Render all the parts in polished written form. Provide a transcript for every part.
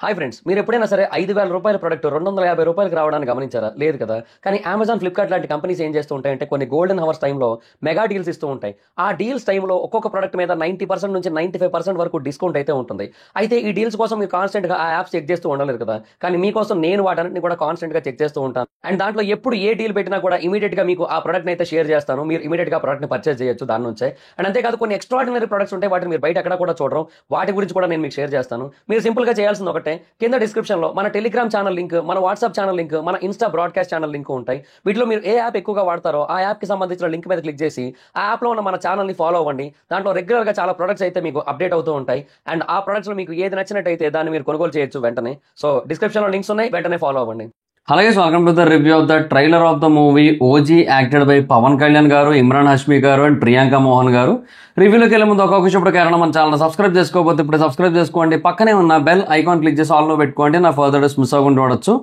Hi friends, మీరు ఎప్పుడైనా సరే 5,000 రూపాయల ప్రొడక్ట్ 250 రూపాయలకి రావడానికి గమనించారా? లేదు కదా. కానీ అమెజాన్, ఫ్లిప్కార్ట్ లాంటి కంపెనీస్ ఏం చేస్తూ ఉంటాయంటే కొన్ని గోల్డెన్ హవర్స్ టైంలో మెగా డీల్స్ ఇస్తూ ఉంటాయి. ఆ డీల్స్ టైంలో ఒక్కొక్క ప్రొడక్ట్ మీద 90% నుంచి 95% వరకు డిస్కౌంట్ అయితే ఉంటుంది. అయితే ఈ డీల్స్ కోసం మీరు కాన్స్టెంట్గా ఆ యాప్స్ చెక్ చేస్తూ ఉండలేదు కదా. కానీ మీకోసం నేను వాటన్నిటిని కూడా కాన్స్టెంట్గా చెక్ చేస్తూ ఉంటాను. అండ్ దాంట్లో ఎప్పుడు ఏ డీల్ పెట్టినా కూడా ఇమీడియట్గా మీకు ఆ ప్రొడక్ట్ని అయితే షేర్ చేస్తాను. మీరు ఇమీడియట్గా ప్రొడక్ట్ని పర్చేస్ చేయొచ్చు దాని నుంచే. అండ్ అంతేకాదు కొన్ని ఎక్స్ట్రాడినరీ ప్రొడక్ట్స్ ఉంటాయి, వాటిని మీరు బయట ఎక్కడ కూడా చూడరు. వాటి గురించి కూడా నేను మీకు షేర్ చేస్తాను. మీరు సింపుల్గా చేయాల్సింది ఒకటే, కింద డిస్క్రిప్షన్లో మన టెలిగ్రామ్ ఛానల్ లింక్, మన వాట్సాప్ ఛానల్ లింక్, మన ఇన్స్టా బ్రాడ్కాస్ట్ ఛానల్ లింక్ ఉంటాయి. వీటిలో మీరు ఏ యాప్ ఎక్కువగా వాడతారో ఆ యాప్కి సంబంధించిన లింక్ మీద క్లిక్ చేసి ఆ యాప్లో ఉన్న మన ఛానల్ని ఫాలో అవ్వండి. దాంట్లో రెగ్యులర్గా చాలా ప్రొడక్ట్స్ అయితే మీకు అప్డేట్ అవుతూ ఉంటాయి. అండ్ ఆ ప్రొడక్ట్స్లో మీకు ఏది నచ్చినట్టయితే దాన్ని మీరు కొనుగోలు చేయొచ్చు వెంటనే. సో డిస్క్రిప్షన్లో లింక్స్ ఉన్నాయి, వెంటనే ఫాలో అవ్వండి. అలాగే welcome to the review of the trailer of the movie OG, acted by Pawan Kalyan garu, Imran Hashmi గారు అండ్ ప్రియాంక మోహన్ గారు. రివ్యూలోకి వెళ్ళే ముందు ఒక్కొక్క చూపుడు కారణం మన ఛానల్ సబ్స్క్రైబ్ చేసుకోకపోతే ఇప్పుడు సబ్స్క్రైబ్ చేసుకోండి. పక్కనే ఉన్న బెల్ ఐకాన్ క్లిక్ చేసి ఆల్లో పెట్టుకోండి. నా ఫర్దర్ డేస్ మిస్ అవ్వకుండా చూడొచ్చు.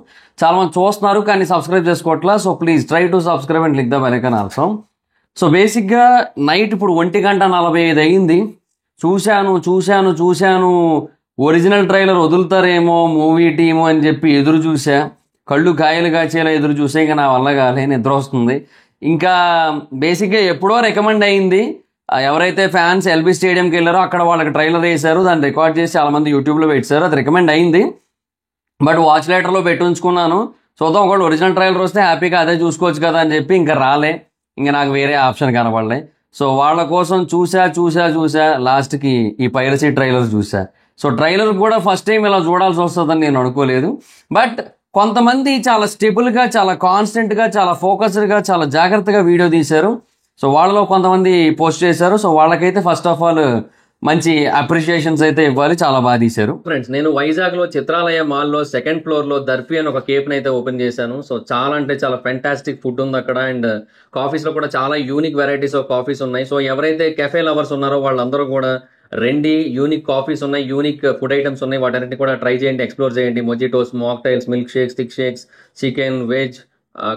చాలా మంది చూస్తున్నారు కానీ సబ్స్క్రైబ్ చేసుకోవట్లా. So please try to subscribe and click the bell icon also. So బేసిక్గా నైట్ ఇప్పుడు 1:45 అయింది. చూశాను ఒరిజినల్ ట్రైలర్ వదులుతారేమో మూవీ టీము అని చెప్పి ఎదురు చూసా. కళ్ళు కాయలు కాచేలా ఎదురు చూసే ఇంకా నా వల్ల కాలే, నిద్ర వస్తుంది. ఇంకా బేసిక్గా ఎప్పుడో రికమెండ్ అయింది. ఎవరైతే ఫ్యాన్స్ ఎల్బీ స్టేడియంకి వెళ్ళారో అక్కడ వాళ్ళకి ట్రైలర్ వేశారు, దాన్ని రికార్డ్ చేసి చాలామంది యూట్యూబ్లో పెట్టారు. అది రికమెండ్ అయింది, బట్ వాచ్ లెటర్లో పెట్టి ఉంచుకున్నాను. చూద్దాం, ఒకవేళ ఒరిజినల్ ట్రైలర్ వస్తే హ్యాపీగా అదే చూసుకోవచ్చు కదా అని చెప్పి ఇంకా రాలే. ఇంకా నాకు వేరే ఆప్షన్ కనపడలే. సో వాళ్ళ కోసం చూసా లాస్ట్కి ఈ పైరసీ ట్రైలర్ చూసా. సో ట్రైలర్ కూడా ఫస్ట్ టైం ఇలా చూడాల్సి వస్తుందని నేను అనుకోలేదు. బట్ కొంతమంది చాలా స్టేబుల్గా, చాలా కాన్స్టెంట్గా, చాలా ఫోకస్డ్గా, చాలా జాగ్రత్తగా వీడియో తీశారు. సో వాళ్ళలో కొంతమంది పోస్ట్ చేశారు. సో వాళ్ళకైతే ఫస్ట్ ఆఫ్ ఆల్ మంచి అప్రిషియేషన్స్ అయితే ఇవ్వాలి, చాలా బాగా తీశారు. ఫ్రెండ్స్, నేను వైజాగ్లో చిత్రాలయ మాల్లో సెకండ్ ఫ్లోర్లో దర్ఫీ అని ఒక కేఫ్ని అయితే ఓపెన్ చేశాను. సో చాలా అంటే చాలా ఫెంటాస్టిక్ ఫుడ్ ఉంది అక్కడ. అండ్ కాఫీస్లో కూడా చాలా యూనిక్ వెరైటీస్ ఆఫ్ కాఫీస్ ఉన్నాయి. సో ఎవరైతే కెఫే లవర్స్ ఉన్నారో వాళ్ళందరూ కూడా రండి. యూనిక్ కాఫీస్ ఉన్నాయి, యూనిక్ ఫుడ్ ఐటమ్స్ ఉన్నాయి, వాటన్నిటిని కూడా ట్రై చేయండి, ఎక్స్ప్లోర్ చేయండి. Mojitos, mocktails, milk shakes, thick shakes, chicken, veg,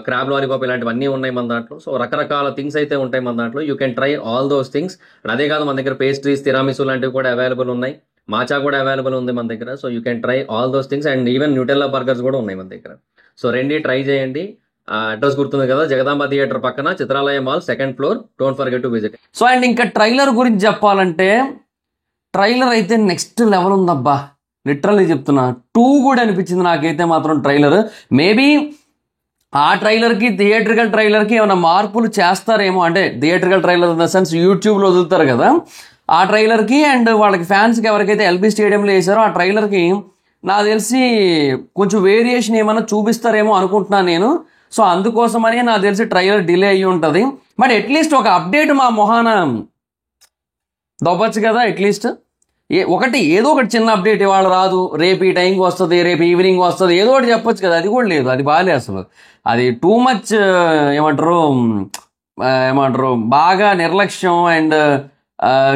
crab lollipop ఇలాంటివన్నీ ఉన్నాయి మన దాంట్లో. సో రకరకాల థింగ్స్ అయితే ఉంటాయి మన దాంట్లో. You can try all those things. అదే కాదు, మన దగ్గర పేస్ట్రీస్, తిరామిసు లాంటివి కూడా అవైలబుల్ ఉన్నాయి. మాచా కూడా అవైలబుల్ ఉంది మన దగ్గర. So you can try all those things. And even Nutella burgers కూడా ఉన్నాయి మన దగ్గర. సో రండి, ట్రై చేయండి. అడ్రస్ గుర్తుంది కదా, జగదాంబ థియేటర్ పక్కన Chitralaya mall second floor. Don't forget to visit. So and ఇంకా ట్రైలర్ గురించి చెప్పాలంటే ట్రైలర్ అయితే నెక్స్ట్ లెవెల్ ఉందబ్బా, లిటరల్లీ చెప్తున్నా. 2 కూడా అనిపించింది నాకైతే మాత్రం ట్రైలర్. మేబీ ఆ ట్రైలర్కి థియేట్రికల్ ట్రైలర్కి ఏమైనా మార్పులు చేస్తారేమో. అంటే theatrical trailer in the sense యూట్యూబ్లో వదులుతారు కదా, ఆ ట్రైలర్కి అండ్ వాళ్ళకి ఫ్యాన్స్కి ఎవరికైతే ఎల్బీ స్టేడియంలో వేసారో ఆ ట్రైలర్కి నాకు తెలిసి కొంచెం వేరియేషన్ ఏమైనా చూపిస్తారేమో అనుకుంటున్నాను నేను. సో అందుకోసమని నాకు తెలిసి ట్రైలర్ డిలే అయ్యి ఉంటుంది. బట్ అట్లీస్ట్ ఒక అప్డేట్ మా మొహాన దొబ్బచ్చు కదా. అట్లీస్ట్ ఏదో ఒకటి చిన్న అప్డేట్ ఇవాళ రాదు, రేపు ఈ టైంకి వస్తుంది, రేపు ఈవినింగ్ వస్తుంది, ఏదో ఒకటి చెప్పొచ్చు కదా. అది కూడా లేదు, అది బాగాలే అసలు. అది టూ మచ్ ఏమంటారు బాగా నిర్లక్ష్యం అండ్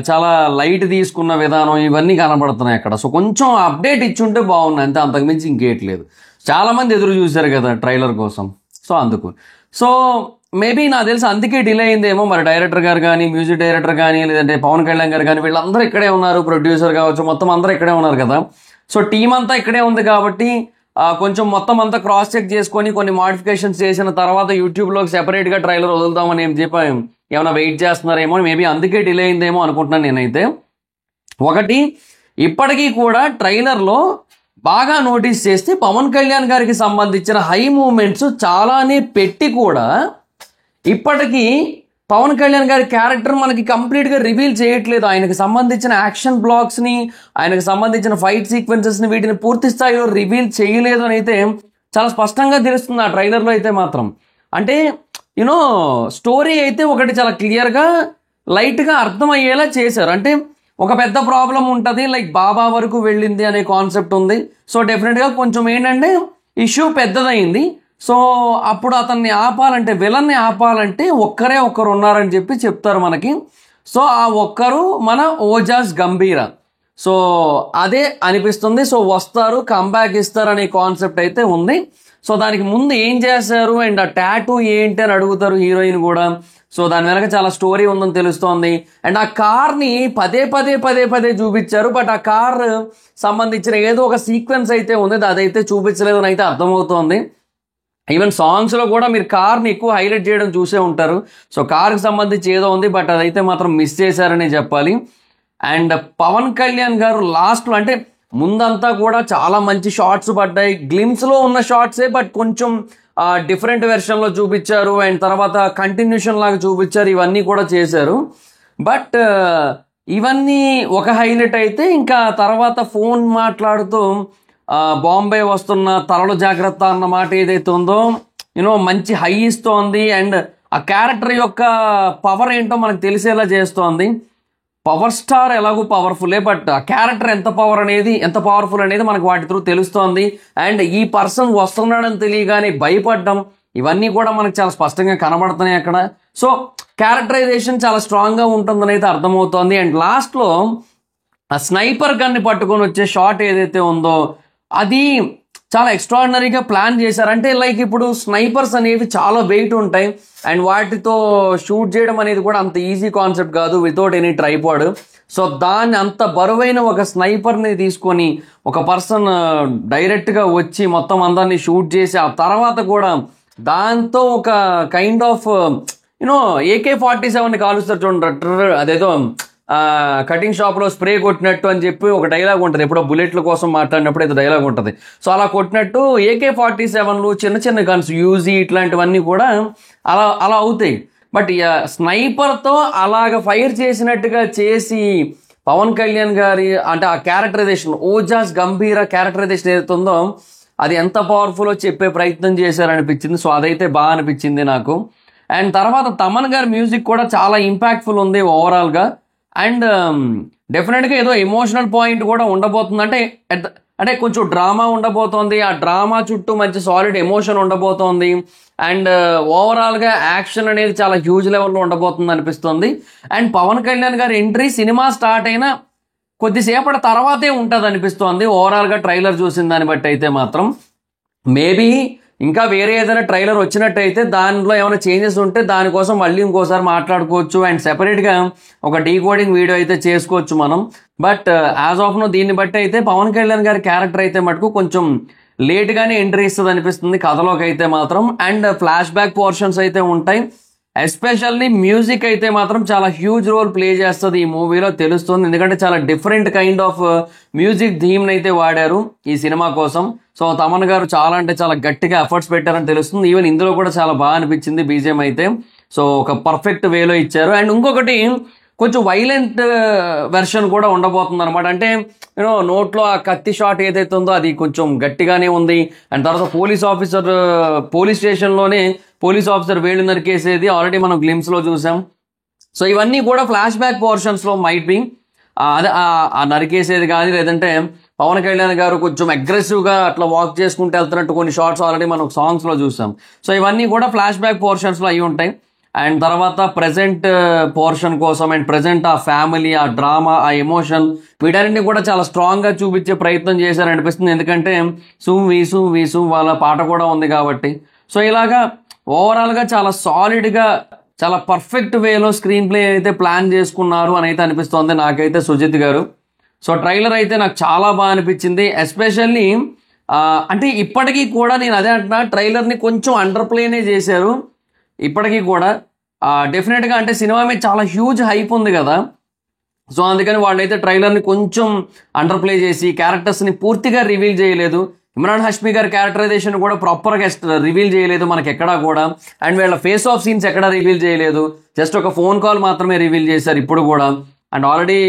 చాలా లైట్ తీసుకున్న విధానం ఇవన్నీ కనబడుతున్నాయి అక్కడ. సో కొంచెం అప్డేట్ ఇచ్చుంటే బాగుంది అంతే, అంతకుమించి ఇంకేట్లేదు. చాలామంది ఎదురు చూశారు కదా ట్రైలర్ కోసం. సో అందుకు మేబీ నాకు తెలిసి అందుకే డిలే అయిందేమో. మరి డైరెక్టర్ గారు కానీ, మ్యూజిక్ డైరెక్టర్ కానీ, లేదంటే పవన్ కళ్యాణ్ గారు కానీ, వీళ్ళందరూ ఇక్కడే ఉన్నారు. ప్రొడ్యూసర్ కావచ్చు, మొత్తం అందరూ ఇక్కడే ఉన్నారు కదా. సో టీం అంతా ఇక్కడే ఉంది కాబట్టి కొంచెం మొత్తం అంతా క్రాస్ చెక్ చేసుకొని కొన్ని మోడిఫికేషన్స్ చేసిన తర్వాత యూట్యూబ్లోకి సెపరేట్గా ట్రైలర్ వదులుదామని ఏమైనా వెయిట్ చేస్తున్నారేమో. మేబీ అందుకే డిలే అయిందేమో అనుకుంటున్నాను నేనైతే. ఒకటి, ఇప్పటికీ కూడా ట్రైలర్లో బాగా నోటీస్ చేస్తే పవన్ కళ్యాణ్ గారికి సంబంధించిన హై మూమెంట్స్ చాలానే పెట్టి కూడా ఇప్పటికీ పవన్ కళ్యాణ్ గారి క్యారెక్టర్ మనకి కంప్లీట్గా రివీల్ చేయట్లేదు. ఆయనకు సంబంధించిన యాక్షన్ బ్లాక్స్ని, ఆయనకు సంబంధించిన ఫైట్ సీక్వెన్సెస్ని, వీటిని పూర్తి స్థాయిలో రివీల్ చేయలేదు అని అయితే చాలా స్పష్టంగా తెలుస్తుంది ఆ ట్రైలర్లో అయితే మాత్రం. అంటే స్టోరీ అయితే ఒకటి చాలా క్లియర్గా లైట్గా అర్థమయ్యేలా చేశారు. అంటే ఒక పెద్ద ప్రాబ్లం ఉంటుంది, లైక్ బాబా వరకు వెళ్ళింది అనే కాన్సెప్ట్ ఉంది. సో డెఫినెట్గా కొంచెం ఏంటంటే ఇష్యూ పెద్దదైంది. సో అప్పుడు అతన్ని ఆపాలంటే, విలన్ని ఆపాలంటే ఒక్కరే ఒక్కరు ఉన్నారని చెప్పి చెప్తారు మనకి. సో ఆ ఒక్కరు మన ఓజాస్ గంభీర. సో అదే అనిపిస్తుంది. సో వస్తారు, కంబ్యాక్ ఇస్తారు అనే కాన్సెప్ట్ అయితే ఉంది. సో దానికి ముందు ఏం చేశారు అండ్ ఆ టాటూ ఏంటి అని అడుగుతారు హీరోయిన్ కూడా. సో దాని వెనక చాలా స్టోరీ ఉందని తెలుస్తోంది. అండ్ ఆ కార్ని పదే పదే చూపించారు. బట్ ఆ కార్ సంబంధించిన ఏదో ఒక సీక్వెన్స్ అయితే ఉంది, అదైతే చూపించలేదని అయితే అర్థమవుతోంది. ఈవెన్ సాంగ్స్లో కూడా మీరు కార్ని ఎక్కువ హైలైట్ చేయడం చూసే ఉంటారు. సో కార్కి సంబంధించి ఏదో ఉంది, బట్ అదైతే మాత్రం మిస్ చేశారని చెప్పాలి. అండ్ పవన్ కళ్యాణ్ గారు లాస్ట్లో అంటే ముందంతా కూడా చాలా మంచి షార్ట్స్ పడ్డాయి, గ్లిమ్స్లో ఉన్న షార్ట్సే, బట్ కొంచెం డిఫరెంట్ వెర్షన్లో చూపించారు. అండ్ తర్వాత కంటిన్యూషన్ లాగా చూపించారు, ఇవన్నీ కూడా చేశారు. బట్ ఇవన్నీ ఒక హైలైట్ అయితే, ఇంకా తర్వాత ఫోన్ మాట్లాడుతూ బాంబే వస్తున్న తలలు జాగ్రత్త అన్న మాట ఏదైతే ఉందో మంచి హై ఇస్తోంది. అండ్ ఆ క్యారెక్టర్ యొక్క పవర్ ఏంటో మనకు తెలిసేలా చేస్తోంది. పవర్ స్టార్ ఎలాగో పవర్ఫుల్లే, బట్ ఆ క్యారెక్టర్ ఎంత పవర్ఫుల్ అనేది మనకు వాటి త్రూ తెలుస్తోంది. అండ్ ఈ పర్సన్ వస్తున్నాడని తెలియగానే భయపడ్డం, ఇవన్నీ కూడా మనకు చాలా స్పష్టంగా కనబడుతున్నాయి అక్కడ. సో క్యారెక్టరైజేషన్ చాలా స్ట్రాంగ్గా ఉంటుందని అయితే అర్థమవుతోంది. అండ్ లాస్ట్లో ఆ స్నైపర్ గన్ని పట్టుకొని వచ్చే షాట్ ఏదైతే ఉందో అది చాలా ఎక్స్ట్రాడినరీగా ప్లాన్ చేశారు. అంటే లైక్ ఇప్పుడు స్నైపర్స్ అనేవి చాలా వెయిట్ ఉంటాయి అండ్ వాటితో షూట్ చేయడం అనేది కూడా అంత ఈజీ కాన్సెప్ట్ కాదు వితౌట్ ఎనీ ట్రైపాడ్. సో దాన్ని అంత బరువైన ఒక స్నైపర్ని తీసుకొని ఒక పర్సన్ డైరెక్ట్గా వచ్చి మొత్తం అందరినీ షూట్ చేసి ఆ తర్వాత కూడా దాంతో ఒక కైండ్ ఆఫ్ AK-47 కాలుస్తారు చూడండి, అదేదో కటింగ్ షాప్లో స్ప్రే కొట్టినట్టు అని చెప్పి ఒక డైలాగ్ ఉంటుంది, ఎప్పుడో బుల్లెట్ల కోసం మాట్లాడినప్పుడు ఏదో డైలాగ్ ఉంటుంది. సో అలా కొట్టినట్టు AK-47లు చిన్న గన్స్ యూజీ ఇట్లాంటివన్నీ కూడా అలా అవుతాయి. బట్ స్నైపర్తో అలాగ ఫైర్ చేసినట్టుగా చేసి పవన్ కళ్యాణ్ గారి అంటే ఆ క్యారెక్టరైజేషన్, ఓజాస్ గంభీర క్యారెక్టరైజేషన్ ఏదైతే ఉందో అది ఎంత పవర్ఫుల్లో చెప్పే ప్రయత్నం చేశారనిపించింది. సో అదైతే బాగా అనిపించింది నాకు. అండ్ తర్వాత తమన్ గారి మ్యూజిక్ కూడా చాలా ఇంపాక్ట్ఫుల్ ఉంది ఓవరాల్గా. అండ్ డెఫినెట్గా ఏదో ఎమోషనల్ పాయింట్ కూడా ఉండబోతుంది, అంటే కొంచెం డ్రామా ఉండబోతోంది. ఆ డ్రామా చుట్టూ మంచి సాలిడ్ ఎమోషన్ ఉండబోతోంది. అండ్ ఓవరాల్గా యాక్షన్ అనేది చాలా హ్యూజ్ లెవెల్లో ఉండబోతుంది అనిపిస్తుంది. అండ్ పవన్ కళ్యాణ్ గారి ఎంట్రీ సినిమా స్టార్ట్ అయిన కొద్దిసేపటి తర్వాతే ఉంటుంది అనిపిస్తోంది ఓవరాల్గా ట్రైలర్ చూసిన దాన్ని బట్టి అయితే మాత్రం. మేబీ ఇంకా వేరే ఏదైనా ట్రైలర్ వచ్చినట్టయితే దానిలో ఏమైనా చేంజెస్ ఉంటే దానికోసం మళ్ళీ ఇంకోసారి మాట్లాడుకోవచ్చు అండ్ సెపరేట్గా ఒక డీకోడింగ్ వీడియో అయితే చేసుకోవచ్చు మనం. బట్ యాజ్ ఆఫ్ నో దీన్ని బట్టి అయితే పవన్ కళ్యాణ్ గారి క్యారెక్టర్ అయితే మటుకు కొంచెం లేట్గానే ఎంట్రీ ఇస్తుంది అనిపిస్తుంది కథలోకి అయితే మాత్రం. అండ్ ఫ్లాష్ బ్యాక్ పోర్షన్స్ అయితే ఉంటాయి, ఎస్పెషల్లీ మ్యూజిక్ అయితే మాత్రం చాలా హ్యూజ్ రోల్ ప్లే చేస్తుంది ఈ మూవీలో తెలుస్తుంది. ఎందుకంటే చాలా డిఫరెంట్ కైండ్ ఆఫ్ మ్యూజిక్ థీమ్ని అయితే వాడారు ఈ సినిమా కోసం. సో తమన్ గారు చాలా అంటే చాలా గట్టిగా ఎఫర్ట్స్ పెట్టారని తెలుస్తుంది. ఈవెన్ ఇందులో కూడా చాలా బాగా అనిపించింది బీజిఎం అయితే. సో ఒక పర్ఫెక్ట్ వేలో ఇచ్చారు. అండ్ ఇంకొకటి కొంచెం వైలెంట్ వెర్షన్ కూడా ఉండబోతుంది అనమాట. అంటే నోట్లో ఆ కత్తి షాట్ ఏదైతే ఉందో అది కొంచెం గట్టిగానే ఉంది. అండ్ తర్వాత పోలీస్ స్టేషన్లోనే పోలీస్ ఆఫీసర్ వేళ్ళు నరికేసేది ఆల్రెడీ మనం గ్లిమ్స్లో చూసాం. సో ఇవన్నీ కూడా ఫ్లాష్ బ్యాక్ పోర్షన్స్లో మైట్ బి అదే ఆ నరికేసేది కానీ, లేదంటే పవన్ కళ్యాణ్ గారు కొంచెం అగ్రెసివ్గా అట్లా వాక్ చేసుకుంటూ వెళ్తున్నట్టు కొన్ని షార్ట్స్ ఆల్రెడీ మనం సాంగ్స్లో చూసాం. సో ఇవన్నీ కూడా ఫ్లాష్ బ్యాక్ పోర్షన్స్లో అయి ఉంటాయి. అండ్ తర్వాత ప్రజెంట్ పోర్షన్ కోసం అండ్ ప్రజెంట్ ఆ ఫ్యామిలీ, ఆ డ్రామా, ఆ ఎమోషన్ వీటన్నిటిని కూడా చాలా స్ట్రాంగ్గా చూపించే ప్రయత్నం చేశారనిపిస్తుంది. ఎందుకంటే సూమ్ వీసు వాళ్ళ పాట కూడా ఉంది కాబట్టి. సో ఇలాగా ఓవరాల్గా చాలా సాలిడ్గా చాలా పర్ఫెక్ట్ వేలో స్క్రీన్ ప్లే అయితే ప్లాన్ చేసుకున్నారు అని అయితే అనిపిస్తోంది నాకైతే సుజిత్ గారు. సో ట్రైలర్ అయితే నాకు చాలా బాగా అనిపించింది. ఎస్పెషల్లీ అంటే ఇప్పటికీ కూడా నేను అదే అంటున్నా, ట్రైలర్ని కొంచెం అండర్ ప్లేనే చేశారు ఇప్పటికీ కూడా. డెఫినెట్గా అంటే సినిమా మీద చాలా హ్యూజ్ హైప్ ఉంది కదా, సో అందుకని వాళ్ళైతే ట్రైలర్ని కొంచెం అండర్ ప్లే చేసి క్యారెక్టర్స్ని పూర్తిగా రివీల్ చేయలేదు. ఇమ్రాన్ హష్మీ గారి క్యారెక్టరైజేషన్ కూడా ప్రాపర్గా రివీల్ చేయలేదు మనకి ఎక్కడా కూడా. అండ్ వీళ్ళ ఫేస్ ఆఫ్ సీన్స్ ఎక్కడా రివీల్ చేయలేదు, జస్ట్ ఒక ఫోన్ కాల్ మాత్రమే రివీల్ చేశారు ఇప్పుడు కూడా. And already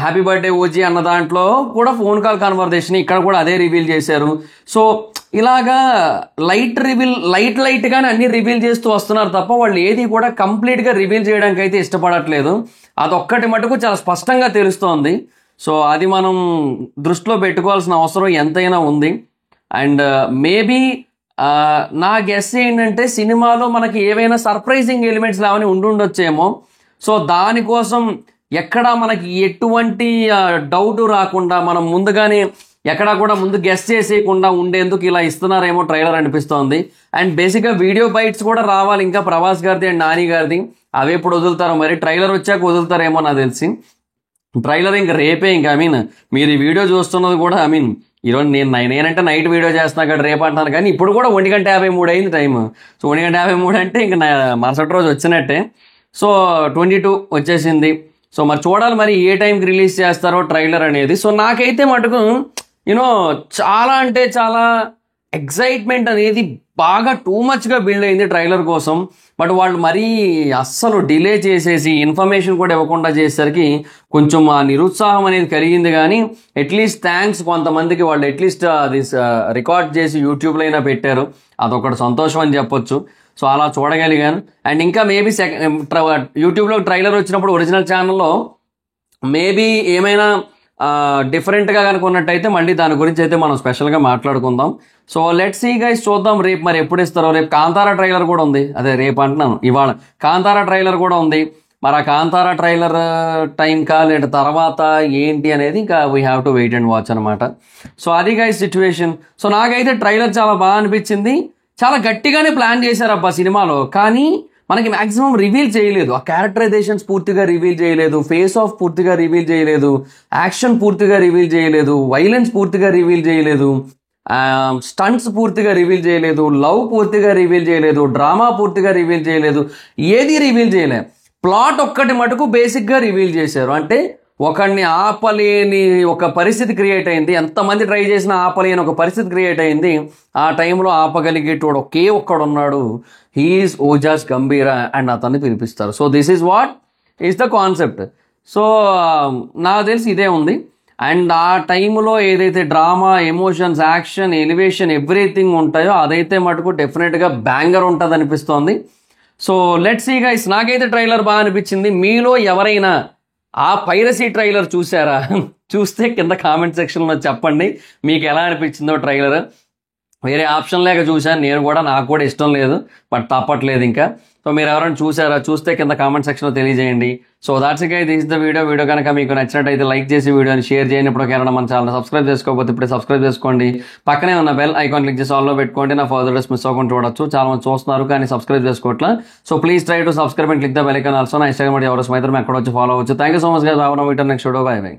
happy birthday OG అన్న దాంట్లో కూడా ఫోన్ కాల్ కన్వర్జేషన్ ఇక్కడ కూడా అదే రివీల్ చేశారు. సో ఇలాగా లైట్గానే అన్ని రివీల్ చేస్తూ వస్తున్నారు తప్ప వాళ్ళు ఏది కూడా కంప్లీట్గా రివీల్ చేయడానికి అయితే ఇష్టపడట్లేదు. అదొక్కటి మటుకు చాలా స్పష్టంగా తెలుస్తోంది. సో అది మనం దృష్టిలో పెట్టుకోవాల్సిన అవసరం ఎంతైనా ఉంది. అండ్ మేబీ నా గెస్ ఏంటంటే సినిమాలో మనకి ఏవైనా సర్ప్రైజింగ్ ఎలిమెంట్స్ లావని ఉండుండొచ్చేమో. సో దానికోసం ఎక్కడ మనకి ఎటువంటి డౌట్ రాకుండా మనం ముందుగానే ఎక్కడా కూడా ముందు గెస్ట్ చేసేయకుండా ఉండేందుకు ఇలా ఇస్తున్నారేమో ట్రైలర్ అనిపిస్తోంది. అండ్ బేసిక్గా వీడియో బైట్స్ కూడా రావాలి ఇంకా ప్రభాస్ గారిది అండ్ నాని గారిది. అవి ఎప్పుడు వదులుతారో మరి, ట్రైలర్ వచ్చాక వదులుతారేమో నాకు తెలిసి. ట్రైలర్ ఇంకా రేపే, ఇంకా మీరు ఈ వీడియో చూస్తున్నది కూడా ఈరోజు నేనంటే నైట్ వీడియో చేస్తున్నా కదా రేపు అంటాను, కానీ ఇప్పుడు కూడా 1:53 అయింది టైం. సో 1:53 అంటే ఇంకా మరుసటి రోజు వచ్చినట్టే. సో 22 వచ్చేసింది. సో మరి చూడాలి మరి ఏ టైంకి రిలీజ్ చేస్తారో ట్రైలర్ అనేది. సో నాకైతే మటుకు చాలా అంటే చాలా ఎక్సైట్మెంట్ అనేది బాగా టూ మచ్గా బిల్డ్ అయింది ట్రైలర్ కోసం. బట్ వాళ్ళు మరీ అస్సలు డిలే చేసేసి ఇన్ఫర్మేషన్ కూడా ఇవ్వకుండా చేసేసరికి కొంచెం ఆ నిరుత్సాహం అనేది కలిగింది. కానీ అట్లీస్ట్ థ్యాంక్స్ కొంతమందికి, వాళ్ళు అట్లీస్ట్ అది రికార్డ్ చేసి యూట్యూబ్లో అయినా పెట్టారు, అదొకటి సంతోషం అని చెప్పొచ్చు. సో అలా చూడగలిగాను. అండ్ ఇంకా మేబీ యూట్యూబ్లో ట్రైలర్ వచ్చినప్పుడు ఒరిజినల్ ఛానల్లో మేబీ ఏమైనా డిఫరెంట్గా కనుక ఉన్నట్టయితే మళ్ళీ దాని గురించి అయితే మనం స్పెషల్గా మాట్లాడుకుందాం. సో లెట్స్ సీ గైస్, చూద్దాం రేపు మరి ఎప్పుడు ఇస్తారో. రేపు కాంతారా ట్రైలర్ కూడా ఉంది, అదే రేపు అంటున్నాను, ఇవాళ కాంతారా ట్రైలర్ కూడా ఉంది. మరి ఆ కాంతారా ట్రైలర్ టైంకా లేదా తర్వాత ఏంటి అనేది ఇంకా we have to wait and watch అనమాట. సో అది గైస్ సిచ్యువేషన్. సో నాకైతే ట్రైలర్ చాలా బాగా అనిపించింది. చాలా గట్టిగానే ప్లాన్ చేశారు అబ్బా సినిమాలో, కానీ మనకి మ్యాక్సిమం రివీల్ చేయలేదు. ఆ క్యారెక్టరైజేషన్స్ పూర్తిగా రివీల్ చేయలేదు, ఫేస్ ఆఫ్ పూర్తిగా రివీల్ చేయలేదు, యాక్షన్ పూర్తిగా రివీల్ చేయలేదు, వైలెన్స్ పూర్తిగా రివీల్ చేయలేదు, స్టంట్స్ పూర్తిగా రివీల్ చేయలేదు, లవ్ పూర్తిగా రివీల్ చేయలేదు, డ్రామా పూర్తిగా రివీల్ చేయలేదు, ఏది రివీల్ చేయలేదు. ప్లాట్ ఒక్కటి మటుకు బేసిక్గా రివీల్ చేశారు. అంటే ఒకడిని ఆపలేని ఒక పరిస్థితి క్రియేట్ అయింది, ఎంతమంది ట్రై చేసినా ఆపలేని ఒక పరిస్థితి క్రియేట్ అయింది. ఆ టైంలో ఆపగలిగేటోడు ఒకే ఒక్కడున్నాడు, హీఈస్ ఓజాస్ గంభీర, అండ్ అతన్ని పిలిపిస్తారు. So this is what is the concept. So నాకు తెలిసి ఇదే ఉంది. అండ్ ఆ టైంలో ఏదైతే drama, emotions, action, elevation everything ఉంటాయో అదైతే మటుకు డెఫినెట్గా బ్యాంగర్ ఉంటుంది అనిపిస్తోంది. సో లెట్స్ సీ గైస్, నాకైతే ట్రైలర్ బాగా అనిపించింది. మీలో ఎవరైనా ఆ పైరసీ ట్రైలర్ చూసారా? చూస్తే కింద కామెంట్ సెక్షన్లో చెప్పండి మీకు ఎలా అనిపించిందో ట్రైలర్. వేరే ఆప్షన్ లేక చూశాను నేను కూడా, నాకు కూడా ఇష్టం లేదు, బట్ తప్పట్లేదు ఇంకా. సో మీరు ఎవరైనా చూసారా? చూస్తే కింద కామెంట్ సెక్షన్లో తెలియజేయండి. So that's it guys, this is the video కనుక మీకు నచ్చినట్టయితే లైక్ చేసి వీడియోని షేర్ చేయండి. ఇప్పుడు మన ఛానల్ సబ్స్క్రైబ్ చేసుకోకపోతే ఇప్పుడే సబ్స్క్రైబ్ చేసుకోండి. పక్కనే ఉన్న బెల్ ఐకాన్ క్లిక్ చేసి ఆల్లో పెట్టుకోండి, నా ఫర్దర్ డేస్ మిస్ అవ్వకుండా చూడొచ్చు. చాలా మంది చూస్తున్నారు కానీ సబ్స్క్రైబ్ చేసుకోవట్లా. So please try to subscribe and click the bell icon also. నా ఇన్స్టాగ్రామ్ ఎవరు మైత్రం ఎక్కడ వచ్చి ఫాలో అవ్వచ్చు. Thank you so much guys. Next video, bye by.